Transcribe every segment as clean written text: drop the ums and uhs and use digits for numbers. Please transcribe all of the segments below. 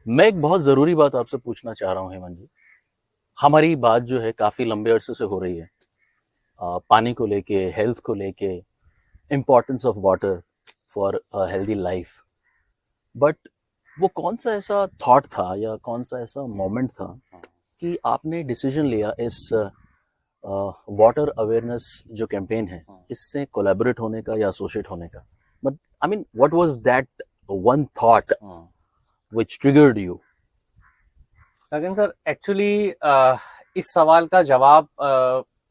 मैं एक बहुत जरूरी बात आपसे पूछना चाह रहा हूँ हेमंत जी। हमारी बात जो है काफी लंबे अरसे से हो रही है, पानी को लेके, हेल्थ को लेके, importance of water for healthy life. But वो कौन सा ऐसा थॉट था या कौन सा ऐसा मोमेंट था कि आपने डिसीजन लिया इस वाटर अवेयरनेस जो कैंपेन है इससे कोलैबोरेट होने का या एसोसिएट होने का? But I mean what was that one thought which triggered you? लेकिन सर एक्चुअली इस सवाल का जवाब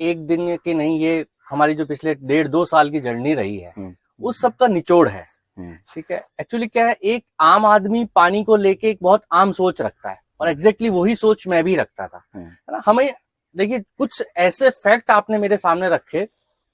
एक दिन के नहीं, ये हमारी जो पिछले 1.5-2 साल की जर्नी रही है उस सब का निचोड़ है। ठीक है, एक्चुअली क्या है, एक आम आदमी पानी को लेके एक बहुत आम सोच रखता है और एग्जैक्टली वही सोच मैं भी रखता था, है ना। हमें देखिए कुछ ऐसे फैक्ट आपने मेरे सामने रखे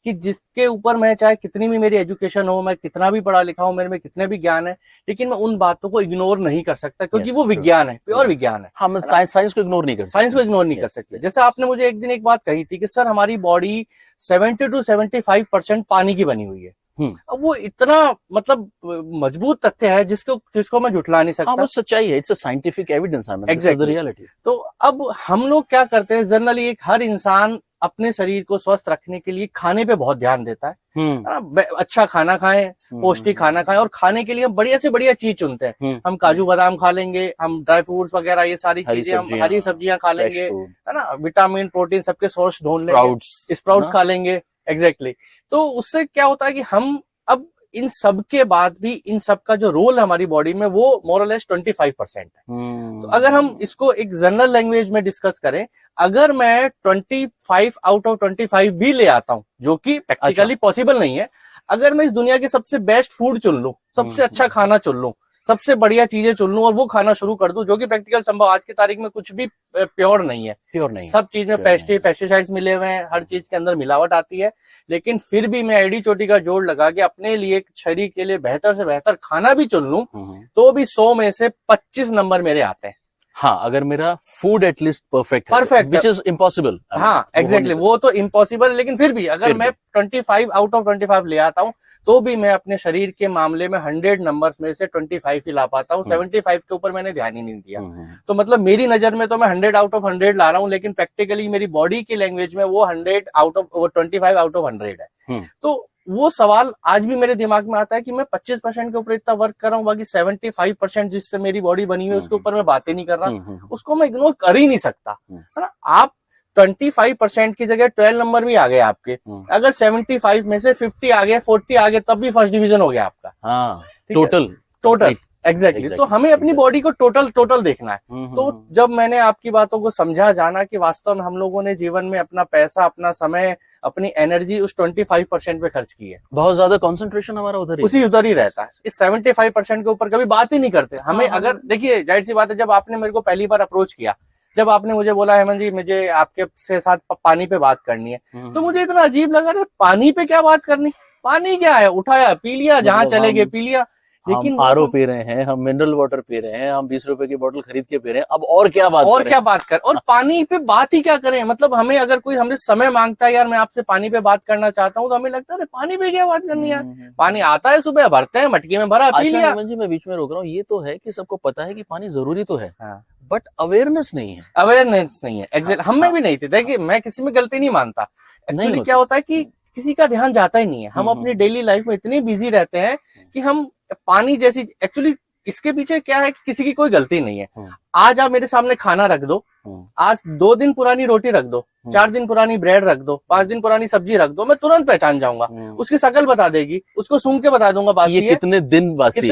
कि जिसके ऊपर मैं चाहे कितनी भी मेरी एजुकेशन हो, मैं कितना भी पढ़ा लिखा हूं, मेरे में कितने भी ज्ञान है, लेकिन मैं उन बातों को इग्नोर नहीं कर सकता क्योंकि वो विज्ञान है, प्योर विज्ञान है। हम साइंस को इग्नोर नहीं कर सकते। साइंस को इग्नोर नहीं कर सकते। जैसे आपने मुझे एक दिन एक बात कही थी कि सर हमारी बॉडी 70 to 75% पानी की बनी हुई है। अब वो इतना मतलब मजबूत तथ्य है जिसको मैं झुठला नहीं सकता। वो सच्चाई है, it's a scientific evidence, exactly reality. तो अब हम लोग क्या करते हैं, जनरली एक हर इंसान अपने शरीर को स्वस्थ रखने के लिए खाने पे बहुत ध्यान देता है। अच्छा खाना खाएं, पौष्टिक खाना खाएं, और खाने के लिए हम बढ़िया से बढ़िया चीज चुनते हैं। हम काजू बादाम खा लेंगे, हम ड्राई फ्रूट्स वगैरह, ये सारी चीजें, हम हरी सब्जियां खा लेंगे, है ना, विटामिन प्रोटीन सबके सोर्स ढूंढ लेंगे, स्प्राउट्स खा लेंगे। एग्जैक्टली। तो उससे क्या होता है कि हम अब इन सब के बाद भी इन सब का जो रोल है हमारी बॉडी में वो मोरलेस 25% है। तो अगर हम इसको एक जनरल लैंग्वेज में डिस्कस करें, अगर मैं 25 आउट ऑफ 25 भी ले आता हूं, जो कि प्रैक्टिकली पॉसिबल नहीं है, अगर मैं इस दुनिया के सबसे बेस्ट फूड चुन लूं, सबसे अच्छा खाना चुन लूं, सबसे बढ़िया चीजें चुन लूं और वो खाना शुरू कर दूं, जो कि प्रैक्टिकल संभव आज की तारीख में कुछ भी प्योर नहीं है, सब चीज में पेस्टिसाइड्स मिले हुए हैं, हर चीज के अंदर मिलावट आती है, लेकिन फिर भी मैं एडी चोटी का जोड़ लगा के अपने लिए, शरीर के लिए बेहतर से बेहतर खाना भी चुन लूं, तो भी 100 में से 25 नंबर मेरे आते हैं। हाँ, अगर मेरा food at least perfect which is impossible. हाँ एग्जैक्टली, वो तो इम्पॉसिबल, लेकिन फिर भी अगर मैं 25 आउट ऑफ 25 ले आता हूँ, तो भी मैं अपने शरीर के मामले में 100 नंबर्स में से 25 ही ला पाता हूँ। 75 के ऊपर मैंने ध्यान ही नहीं दिया। तो मतलब मेरी नजर में तो मैं 100 आउट ऑफ 100 ला रहा हूँ, लेकिन प्रैक्टिकली मेरी बॉडी की लैंग्वेज में वो 100 आउट ऑफ 25 आउट ऑफ 100 है। तो वो सवाल आज भी मेरे दिमाग में आता है कि मैं 25% के ऊपर इतना वर्क कर रहा हूँ, बाकी 75% जिससे मेरी बॉडी बनी हुई है उसके ऊपर मैं बातें नहीं कर रहा, उसको मैं इग्नोर कर ही नहीं सकता, है ना। आप 25% की जगह 12 नंबर भी आ गए आपके, अगर 75 में से 50 आ गए, 40 आ गए, तब भी फर्स्ट डिवीजन हो गया आपका। हाँ, टोटल एग्जैक्टली। तो हमें अपनी बॉडी को टोटल देखना है। तो जब मैंने आपकी बातों को समझा, जाना कि वास्तव में हम लोगों ने जीवन में अपना पैसा, अपना समय, अपनी एनर्जी उस 25% पे खर्च की है, बहुत ज्यादा कंसंट्रेशन हमारा उधर ही रहता है। इस 75% के ऊपर कभी बात ही नहीं करते। हमें अगर देखिए, जाहिर सी बात है, जब आपने मेरे को पहली बार अप्रोच किया, जब आपने मुझे बोला हेमंत जी मुझे आपके से साथ पानी पे बात करनी है, तो मुझे इतना अजीब लगा, अरे पानी पे क्या बात करनी, पानी क्या है, उठाया पी लिया, जहां चले गए पी लिया। लेकिन हम आरओ पी रहे हैं, हम मिनरल वाटर पी रहे हैं, हम 20 रुपए की बोतल खरीद के पी रहे हैं, अब और क्या बात करें? और पानी पे बात ही क्या करें। मतलब हमें अगर कोई हमसे समय मांगता है, यार मैं आपसे पानी पे बात करना चाहता हूँ, तो हमें लगता है पानी पे क्या बात करनी है, पानी आता है सुबह, भरते हैं, मटकी में भरा, पी लिया। जी मैं बीच में रोक रहा हूँ, ये तो है कि सबको पता है कि पानी जरूरी तो है, बट अवेयरनेस नहीं है। एग्जैक्ट, हम में भी नहीं थे। देखिए मैं किसी में गलती नहीं मानता, एक्चुअली क्या होता है कि किसी का ध्यान जाता ही नहीं है। हम अपनी डेली लाइफ में इतनी बिजी रहते हैं कि हम पानी जैसी, एक्चुअली इसके पीछे क्या है कि किसी की कोई गलती नहीं है। आज आप मेरे सामने खाना रख दो, आज 2 दिन पुरानी रोटी रख दो, 4 दिन पुरानी ब्रेड रख दो, 5 दिन पुरानी सब्जी रख दो, मैं तुरंत पहचान जाऊंगा, उसकी शक्ल बता देगी, उसको सूंघ के बता दूंगा बासी ये कितने दिन बासी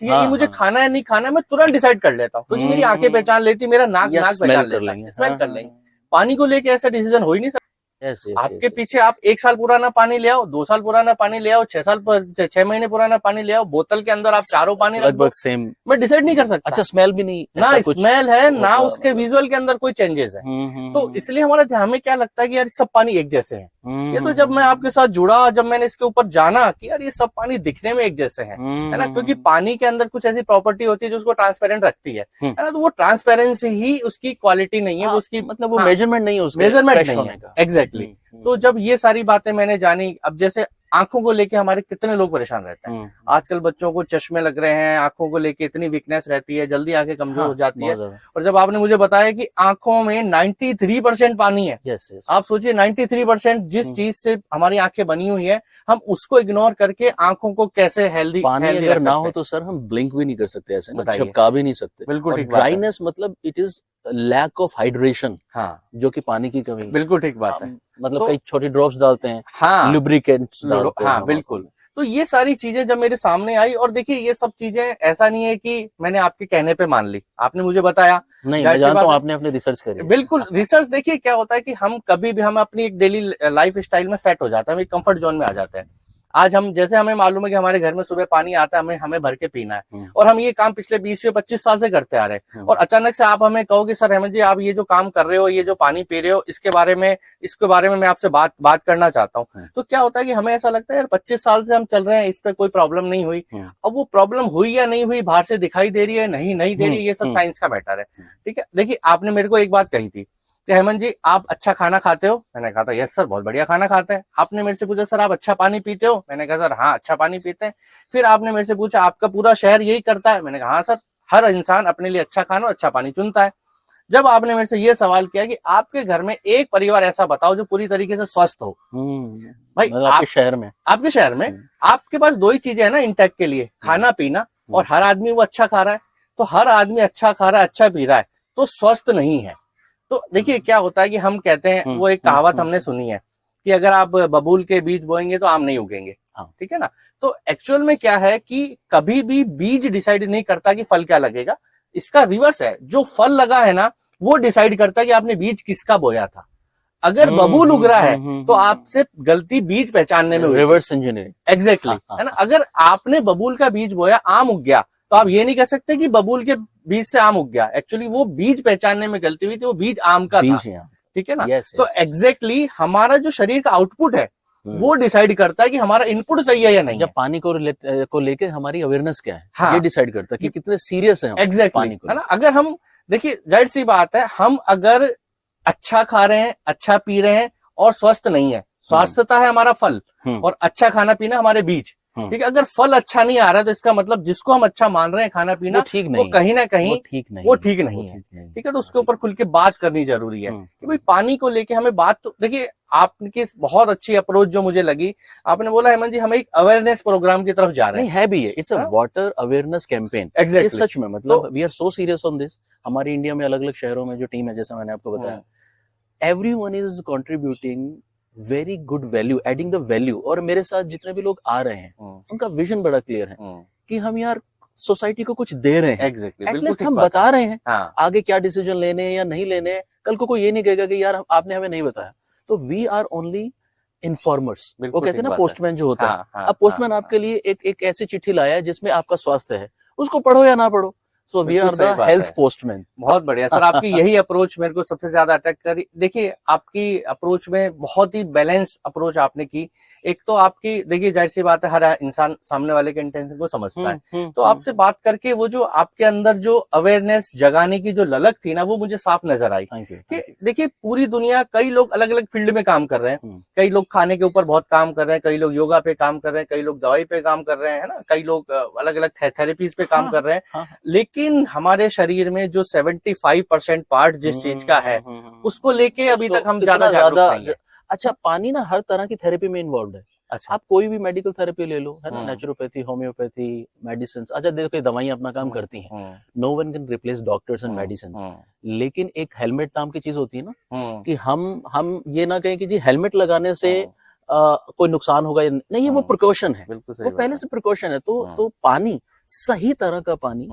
है, ये मुझे खाना है नहीं खाना है, मैं तुरंत डिसाइड कर लेता हूँ, क्योंकि मेरी आंखें पहचान लेती, मेरा नाक पहचान लेता, स्मेल कर लेंगे। पानी को लेके ऐसा डिसीजन हो ही नहीं सकता। आपके पीछे आप 1 साल पुराना पानी ले आओ, 2 साल पुराना पानी ले आओ, 6 महीने पुराना पानी ले आओ, बोतल के अंदर आप चारों पानी लगभग सेम, मैं डिसाइड नहीं कर सकता। अच्छा, स्मेल भी नहीं, ना स्मेल है, ना उसके विजुअल के अंदर कोई चेंजेस है। तो इसलिए हमें क्या लगता है कि यार सब पानी एक जैसे हैं। ये तो जब मैं आपके साथ जुड़ा, जब मैंने इसके ऊपर जाना कि यार ये सब पानी दिखने में एक जैसे हैं, है ना, क्योंकि पानी के अंदर कुछ ऐसी प्रॉपर्टी होती है जो उसको ट्रांसपेरेंट रखती है ना, तो वो ट्रांसपेरेंसी ही उसकी क्वालिटी नहीं है, वो उसकी मतलब वो मेजरमेंट नहीं है, मेजरमेंट नहीं है। एग्जैक्टली। तो जब ये सारी बातें मैंने जानी, अब जैसे आंखों को लेके हमारे कितने लोग परेशान रहते हैं। आजकल बच्चों को चश्मे लग रहे हैं, आंखों को लेके इतनी वीकनेस रहती है, जल्दी आंखें कमजोर हो जाती है। और जब आपने मुझे बताया कि आंखों में 93% पानी है, आप सोचिए 93% जिस चीज से हमारी आंखें बनी हुई है, हम उसको इग्नोर करके आंखों को कैसे हेल्दी पानी अगर ना हो तो सर हम ब्लिंक भी नहीं कर सकते, ऐसे ना झपका भी नहीं सकते। बिल्कुल ठीक ड्राइनेस मतलब it is lack of hydration, हाँ, जो कि पानी की कमी। बिल्कुल ठीक बात है। मतलब कई छोटी ड्रॉप्स डालते हैं, हाँ, लुब्रिकेंट्स डालते हैं। हाँ बिल्कुल। तो ये सारी चीजें जब मेरे सामने आई, और देखिए ये सब चीजें ऐसा नहीं है कि मैंने आपके कहने पे मान ली, आपने मुझे बताया, नहीं मैं जानता हूँ आपने अपने रिसर्च करी। बिल्कुल रिसर्च। देखिए क्या होता है कि हम कभी भी हम अपनी एक डेली लाइफ स्टाइल में सेट हो जाते हैं, हम एक कंफर्ट जोन में आ जाते हैं। आज हम जैसे हमें मालूम है कि हमारे घर में सुबह पानी आता है, हमें भर के पीना है, और हम ये काम पिछले 20 से 25 साल से करते आ रहे हैं, और अचानक से आप हमें कहो कि सर हेमंत जी आप ये जो काम कर रहे हो, ये जो पानी पी रहे हो, इसके बारे में मैं आपसे बात करना चाहता हूँ। तो क्या होता है कि हमें ऐसा लगता है यार 25 साल से हम चल रहे हैं, इस पे कोई प्रॉब्लम नहीं हुई। अब वो प्रॉब्लम हुई या नहीं हुई, बाहर से दिखाई दे रही है नहीं दे रही है, ये सब साइंस का मैटर है। ठीक है, देखिए आपने मेरे को एक बात कही थी कि हेमंत जी आप अच्छा खाना खाते हो, मैंने कहा था यस सर बहुत बढ़िया खाना खाते हैं। आपने मेरे से पूछा सर आप अच्छा पानी पीते हो, मैंने कहा सर हाँ अच्छा पानी पीते हैं। फिर आपने मेरे से पूछा आपका पूरा शहर यही करता है, मैंने कहा हाँ सर, हर इंसान अपने लिए अच्छा खाना और अच्छा पानी चुनता है। जब आपने मेरे से ये सवाल किया कि आपके घर में एक परिवार ऐसा बताओ जो पूरी तरीके से स्वस्थ हो, भाई आपके शहर में आपके पास दो ही चीजें है ना इंटेक्ट के लिए, खाना पीना, और हर आदमी वो अच्छा खा रहा है। तो हर आदमी अच्छा खा रहा है, अच्छा पी रहा है, तो स्वस्थ नहीं है। तो देखिए क्या होता है कि हम कहते हैं, वो एक कहावत हमने सुनी है कि अगर आप बबूल के बीज बोएंगे तो आम नहीं उगेंगे। ठीक है ना। तो एक्चुअल में क्या है कि कभी भी बीज डिसाइड नहीं करता कि फल क्या लगेगा, इसका रिवर्स है, जो फल लगा है ना वो डिसाइड करता है कि आपने बीज किसका बोया था। अगर बबूल उग रहा है तो आपसे गलती बीज पहचानने में हुई, रिवर्स इंजीनियरिंग। एग्जैक्टली, है ना। अगर आपने बबूल का बीज बोया, आम उग गया, तो आप ये नहीं कह सकते कि बबूल के बीज से आम उग गया। एक्चुअली वो बीज पहचानने में गलती हुई थी, वो बीज आम का था। ठीक है ना। तो एग्जैक्टली हमारा जो शरीर का आउटपुट है वो डिसाइड करता है कि हमारा इनपुट सही है या नहीं। जब पानी को लेके हमारी अवेयरनेस क्या है, हाँ, ये डिसाइड करता है कि कितने सीरियस है एग्जैक्टली पानी को, है ना। अगर हम देखिए जाहिर सी बात है, हम अगर अच्छा खा रहे हैं, अच्छा पी रहे हैं और स्वस्थ नहीं है, स्वास्थ्यता है हमारा फल और अच्छा खाना पीना हमारे बीज। ठीक है, अगर फल अच्छा नहीं आ रहा है तो इसका मतलब जिसको हम अच्छा मान रहे हैं खाना पीना, वो कहीं ना कहीं वो ठीक नहीं है। ठीक है, तो उसके ऊपर खुल के बात करनी जरूरी है कि भाई पानी को लेके हमें बात। तो देखिए आपकी बहुत अच्छी अप्रोच जो मुझे लगी, आपने बोला हेमंत जी हम एक अवेयरनेस प्रोग्राम की तरफ जा रहे हैं। नहीं है भी है, it's a water awareness campaign. Exactly, सच में मतलब we are so serious on this. हमारी इंडिया में अलग अलग शहरों में जो टीम है, जैसा मैंने आपको बताया, everyone is contributing very good value, adding the value. और मेरे साथ जितने भी लोग आ रहे हैं उनका विजन बड़ा क्लियर है कि हम यार सोसाइटी को कुछ दे रहे हैं। एटलीस्ट हम बता रहे हैं आगे क्या डिसीजन लेने हैं या नहीं लेने हैं। कल को कोई ये नहीं कहेगा कि यार आपने हमें नहीं बताया। तो वी आर ओनली इन्फॉर्मर्स। वो कहते हैं ना पोस्टमैन जो होता है, अब पोस्टमैन आपके लिए एक ऐसी चिट्ठी लाया है जिसमें आपका स्वास्थ्य है, उसको पढ़ो या ना पढ़ो। So we are the health postman. बहुत बढ़िया सर, आपकी यही अप्रोच मेरे को सबसे ज्यादा अट्रैक्ट करी। देखिए आपकी अप्रोच में बहुत ही बैलेंस अप्रोच आपने की। एक तो आपकी देखिए जाहिर सी बात है, हर इंसान सामने वाले के इंटेंशन को समझता है। तो आपसे बात करके वो जो आपके अंदर जो अवेयरनेस जगाने की जो ललक थी ना, वो मुझे साफ नजर आई। कि देखिए पूरी दुनिया, कई लोग अलग अलग फील्ड में काम कर रहे हैं, कई लोग खाने के ऊपर बहुत काम कर रहे हैं, कई लोग योगा पे काम कर रहे हैं, कई लोग दवाई पे काम कर रहे हैं, है ना, कई लोग अलग अलग थेरेपीज पे काम कर रहे हैं। लेकिन हमारे शरीर में जो 75% पार्ट जिस चीज का है, उसको लेके अभी तक हम ज्यादा जागरूक नहीं है। अच्छा, पानी ना हर तरह की थेरेपी में इन्वॉल्व है। अच्छा, आप कोई भी मेडिकल थेरेपी ले लो, है ना, नेचुरोपैथी, होम्योपैथी, मेडिसिन। अच्छा देखो दवाइयां अपना काम करती हैं, no one can replace doctors and medicine. लेकिन एक हेलमेट नाम की चीज होती है ना, कि हम ये ना कहें कि जी हेलमेट लगाने से कोई नुकसान होगा या नहीं, ये वो प्रिकॉशन है, वो पहले से प्रिकॉशन है। तो पानी, सही तरह का पानी,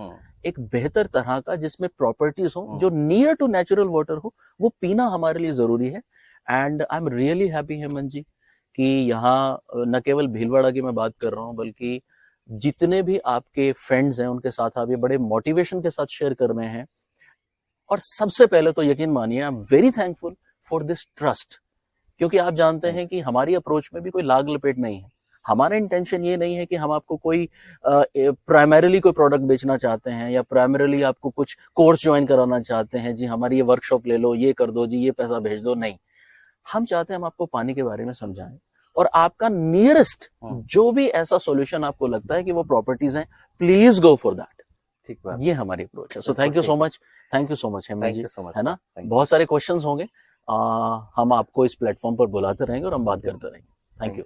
एक बेहतर तरह का जिसमें प्रॉपर्टीज हो, जो नियर टू नेचुरल वाटर हो, वो पीना हमारे लिए जरूरी है। And I am really happy Hemant ji कि यहाँ न केवल भीलवाड़ा की मैं बात कर रहा हूँ, बल्कि जितने भी आपके फ्रेंड्स हैं उनके साथ आप ये बड़े मोटिवेशन के साथ शेयर कर रहे हैं। और सबसे पहले तो यकीन मानिए, I am very thankful for this trust, क्योंकि आप जानते हैं कि हमारी अप्रोच में भी कोई लाग लपेट नहीं है। हमारा इंटेंशन ये नहीं है कि हम आपको कोई प्राइमरीली कोई प्रोडक्ट बेचना चाहते हैं या प्राइमरीली आपको कुछ कोर्स ज्वाइन कराना चाहते हैं, जी हमारी ये वर्कशॉप ले लो, ये कर दो जी, ये पैसा भेज दो। नहीं, हम चाहते हैं हम आपको पानी के बारे में समझाएं और आपका नियरेस्ट जो भी ऐसा सॉल्यूशन आपको लगता है कि वो प्रॉपर्टीज हैं, प्लीज गो फॉर दैट। ठीक बात। ये हमारी अप्रोच है। So thank you so much, thank you so much Hemant ji, है ना। बहुत सारे क्वेश्चंस होंगे, हम आपको इस प्लेटफॉर्म पर बुलाते रहेंगे और हम बात करते रहेंगे। Thank you.